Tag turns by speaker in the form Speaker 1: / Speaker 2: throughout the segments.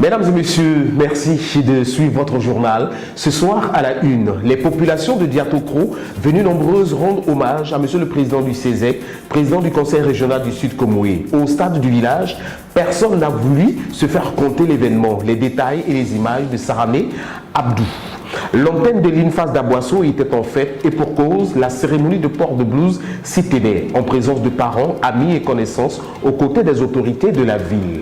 Speaker 1: Mesdames et messieurs, merci de suivre votre journal. Ce soir, à la une, les populations de Diatokro, venues nombreuses, rendent hommage à monsieur le président du CESEC, président du conseil régional du Sud Komoué. Au stade du village, personne n'a voulu se faire compter l'événement, les détails et les images de Saramé Abdou. L'antenne de l'INFAS d'Aboisseau était en fête et pour cause, la cérémonie de port de blouse s'y tenait en présence de parents, amis et connaissances aux côtés des autorités de la ville.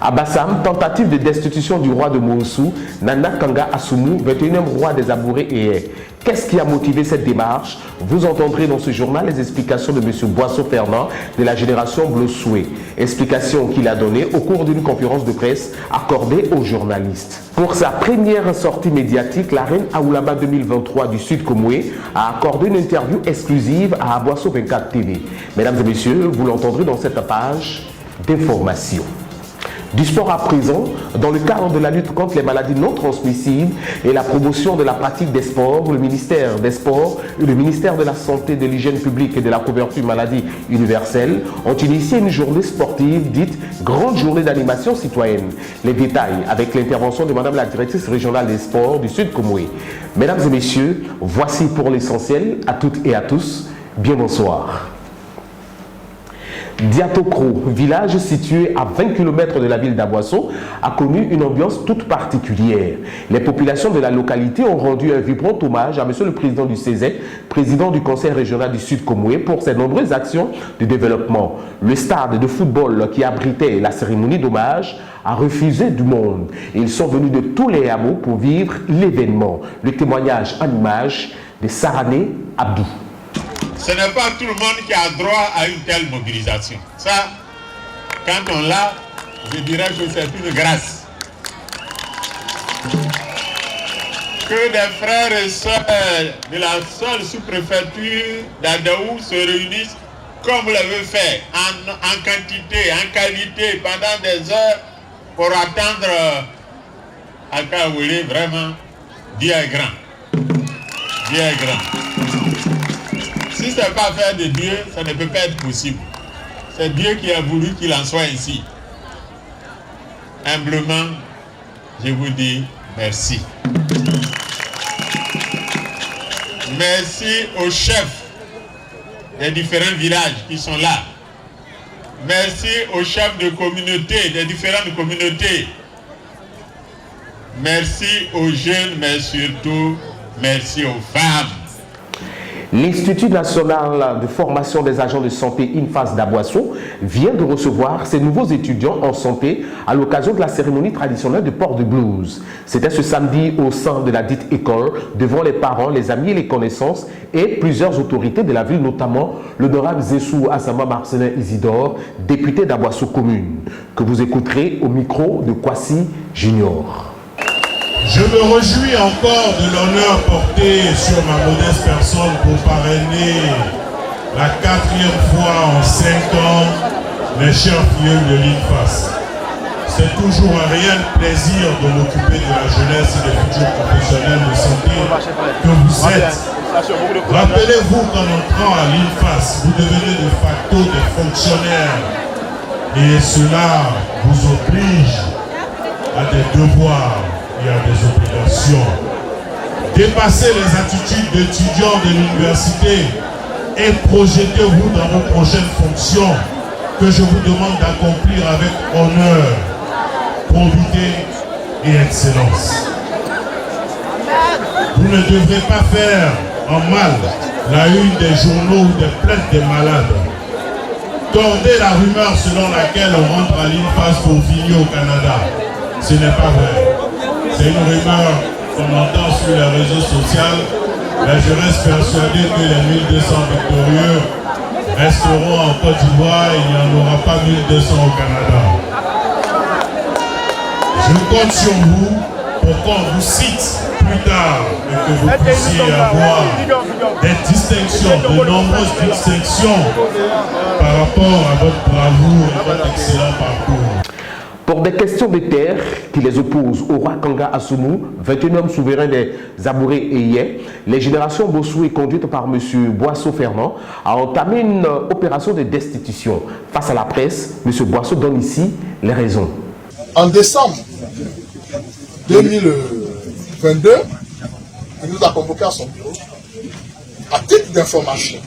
Speaker 1: À Bassam, tentative de destitution du roi de Moussou, Nana Kanga Assoumou, 21e roi des Abourés et qu'est-ce qui a motivé cette démarche? Vous entendrez dans ce journal les explications de M. Boisseau-Fernand de la génération Blossoué. Explications qu'il a données au cours d'une conférence de presse accordée aux journalistes. Pour sa première sortie médiatique, la reine Aoulaba 2023 du Sud Komoué a accordé une interview exclusive à Aboisseau 24 TV. Mesdames et messieurs, vous l'entendrez dans cette page d'information. Du sport à présent, dans le cadre de la lutte contre les maladies non transmissibles et la promotion de la pratique des sports, le ministère des Sports et le ministère de la Santé, de l'Hygiène publique et de la couverture maladie universelle ont initié une journée sportive dite Grande Journée d'animation citoyenne. Les détails avec l'intervention de Madame la directrice régionale des sports du Sud Komoué. Mesdames et messieurs, voici pour l'essentiel, à toutes et à tous, bien bonsoir. Diatokro, village situé à 20 km de la ville d'Aboisseau, a connu une ambiance toute particulière. Les populations de la localité ont rendu un vibrant hommage à monsieur le président du CESEC, président du conseil régional du Sud Komoué, pour ses nombreuses actions de développement. Le stade de football qui abritait la cérémonie d'hommage a refusé du monde. Ils sont venus de tous les hameaux pour vivre l'événement. Le témoignage en image de Saramé Abdou.
Speaker 2: Ce n'est pas tout le monde qui a droit à une telle mobilisation. Ça, quand on l'a, je dirais que c'est une grâce. Que des frères et sœurs de la seule sous-préfecture d'Adaou se réunissent comme vous l'avez fait, en quantité, en qualité, pendant des heures, pour attendre Akaoulé, vraiment, Dieu est grand. Dieu est grand. Si ce n'est pas faire de Dieu, ça ne peut pas être possible. C'est Dieu qui a voulu qu'il en soit ainsi. Humblement, je vous dis merci. Merci aux chefs des différents villages qui sont là. Merci aux chefs de communauté, des différentes communautés. Merci aux jeunes, mais surtout, merci aux femmes.
Speaker 1: L'Institut national de formation des agents de santé INFAS d'Aboisseau vient de recevoir ses nouveaux étudiants en santé à l'occasion de la cérémonie traditionnelle de port de blouse. C'était ce samedi au sein de la dite école, devant les parents, les amis et les connaissances et plusieurs autorités de la ville, notamment l'honorable Zessou Assama Marcelin Isidore, député d'Aboisseau commune, que vous écouterez au micro de Kwasi Junior.
Speaker 3: Je me réjouis encore de l'honneur porté sur ma modeste personne pour parrainer la 4e fois en 5 ans les chers filles de l'INFAS. C'est toujours un réel plaisir de m'occuper de la jeunesse et des futurs professionnels de santé que vous êtes. Rappelez-vous qu'en entrant à l'INFAS, vous devenez de facto des fonctionnaires et cela vous oblige à des devoirs. Il y a des obligations. Dépassez les attitudes d'étudiants de l'université et projetez-vous dans vos prochaines fonctions que je vous demande d'accomplir avec honneur, probité et excellence. Vous ne devrez pas faire en mal la une des journaux ou des plaintes des malades. Tordez la rumeur selon laquelle on rentre à l'INFAS pour finir au Canada. Ce n'est pas vrai. C'est une rumeur qu'on entend sur les réseaux sociaux, mais je reste persuadé que les 1200 victorieux resteront en Côte d'Ivoire et il n'y en aura pas 1200 au Canada. Je compte sur vous pour qu'on vous cite plus tard et que vous puissiez avoir des distinctions, de nombreuses distinctions par rapport à votre bravoure et votre excellent parcours.
Speaker 1: Pour des questions de terre qui les opposent au roi Kanga Assoumou, 21e souverain des Abourés et Yé, les générations Bossoué conduites par M. Boisseau-Fernand a entamé une opération de destitution. Face à la presse, M. Boisseau donne ici les raisons.
Speaker 4: En décembre 2022, il nous a convoqué à son bureau à titre d'information.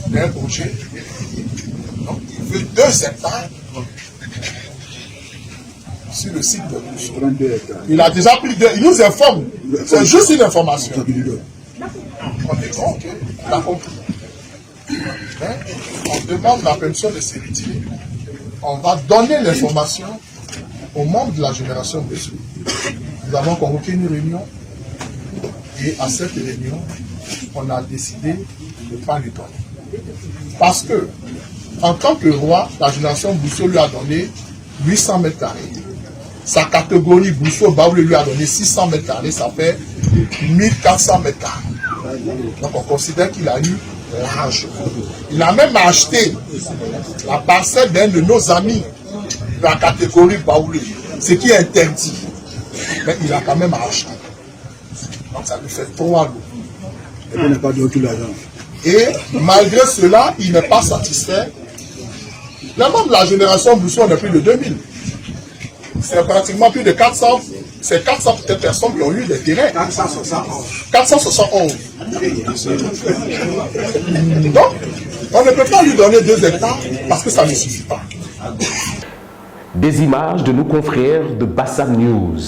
Speaker 4: Il y a un projet. Donc, il veut 2 hectares sur le site de Bousso. Il a déjà pris 2. Il nous informe. C'est juste une information. On dit bon, ok, il a compris. Mais on demande la permission de s'héritier. On va donner l'information aux membres de la génération Bousso. Nous avons convoqué une réunion et à cette réunion, on a décidé de ne pas lui donner. Parce que, en tant que roi, la génération Bousso lui a donné 800 mètres carrés. Sa catégorie Bousso Baoulé lui a donné 600 mètres carrés, ça fait 1400 mètres carrés. Donc on considère qu'il a eu large. Il a même acheté la parcelle d'un de nos amis de la catégorie Baoulé, ce qui est interdit. Mais il a quand même acheté. Donc ça lui fait 3 lots.
Speaker 5: Et on n'a pas donné tout l'argent.
Speaker 4: Et malgré cela, il n'est pas satisfait. Les membres de la génération Bousso, on est plus de 2000. C'est pratiquement plus de 400. C'est 400 peut-être personnes qui ont eu des terrains. 471. 471. Donc, on ne peut pas lui donner 2 hectares parce que ça ne suffit pas.
Speaker 1: Des images de nos confrères de Bassam News.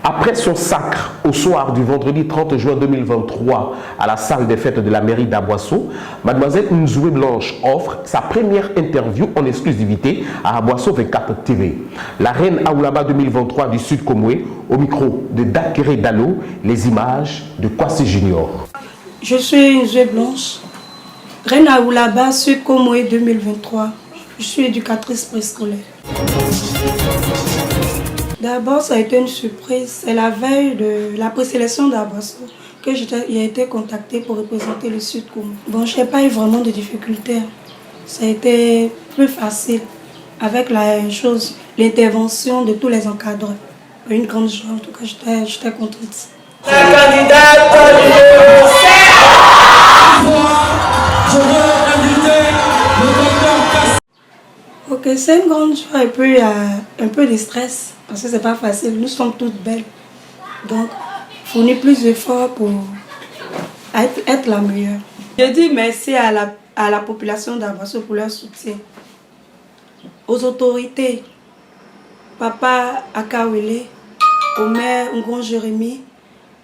Speaker 1: Après son sacre au soir du vendredi 30 juin 2023 à la salle des fêtes de la mairie d'Aboisseau, Mademoiselle Nzoué Blanche offre sa première interview en exclusivité à Aboisseau 24 TV. La reine Aoulaba 2023 du Sud Komoué, au micro de Dakere Dalo, les images de Kwasi Junior.
Speaker 6: Je suis Nzoué Blanche, reine Aoulaba Sud Komoué 2023. Je suis éducatrice préscolaire. D'abord, ça a été une surprise. C'est la veille de la présélection d'Aboisseau que j'ai été contactée pour représenter le Sud Komoué. Bon, je n'ai pas eu vraiment de difficultés. Ça a été plus facile avec l'intervention de tous les encadreurs. Une grande joie, en tout cas, j'étais contente. La candidate Ok, c'est une grande joie et puis un peu de stress parce que c'est pas facile. Nous sommes toutes belles. Donc, fournir plus d'efforts pour être la meilleure. Je dis merci à la population d'Aboisseau pour leur soutien. Aux autorités, Papa Akawele, au maire Ngon Jérémy,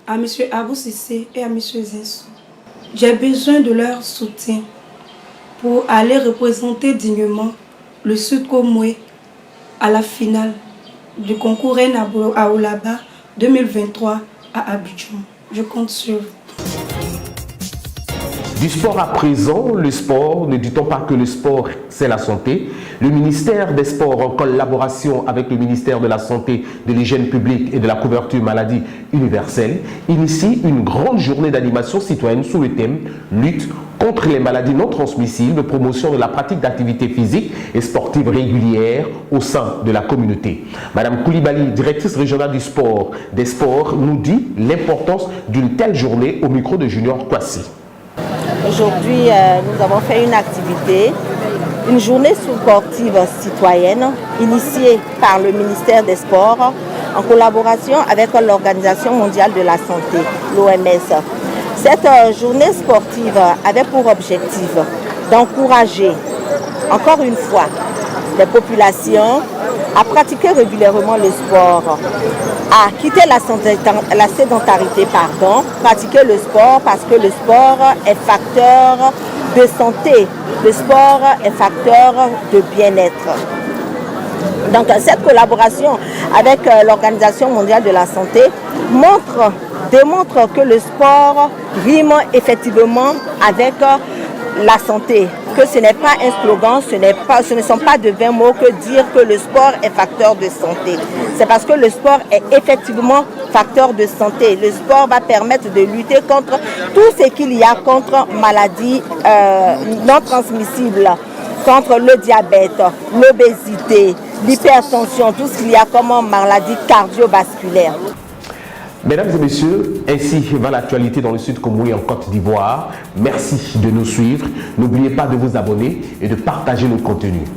Speaker 6: à M. Abou Sissé et à M. Zensou. J'ai besoin de leur soutien pour aller représenter dignement le Sud Komoué à la finale du concours Reine Aoulaba 2023 à Abidjan. Je compte sur vous.
Speaker 1: Du sport à présent, le sport, ne dit-on pas que le sport c'est la santé? Le ministère des Sports, en collaboration avec le ministère de la Santé, de l'Hygiène publique et de la couverture maladie universelle, initie une grande journée d'animation citoyenne sous le thème « Lutte contre les maladies non transmissibles, promotion de la pratique d'activités physiques et sportives régulières au sein de la communauté ». Madame Koulibaly, directrice régionale du sport, des sports, nous dit l'importance d'une telle journée au micro de Junior Kwasi.
Speaker 7: Aujourd'hui, nous avons fait une activité, une journée sportive citoyenne initiée par le ministère des Sports en collaboration avec l'Organisation mondiale de la santé, l'OMS. Cette journée sportive avait pour objectif d'encourager, encore une fois, les populations à pratiquer régulièrement le sport, à quitter la sédentarité, pratiquer le sport parce que le sport est facteur de santé, le sport est facteur de bien-être. Donc cette collaboration avec l'Organisation mondiale de la santé démontre que le sport rime effectivement avec la santé, que ce n'est pas un slogan, ce ne sont pas de 20 mots que dire que le sport est facteur de santé. C'est parce que le sport est effectivement facteur de santé. Le sport va permettre de lutter contre tout ce qu'il y a contre maladies non transmissibles, contre le diabète, l'obésité, l'hypertension, tout ce qu'il y a comme maladie cardiovasculaire.
Speaker 1: Mesdames et messieurs, ainsi va l'actualité dans le Sud Komoué en Côte d'Ivoire. Merci de nous suivre. N'oubliez pas de vous abonner et de partager nos contenus.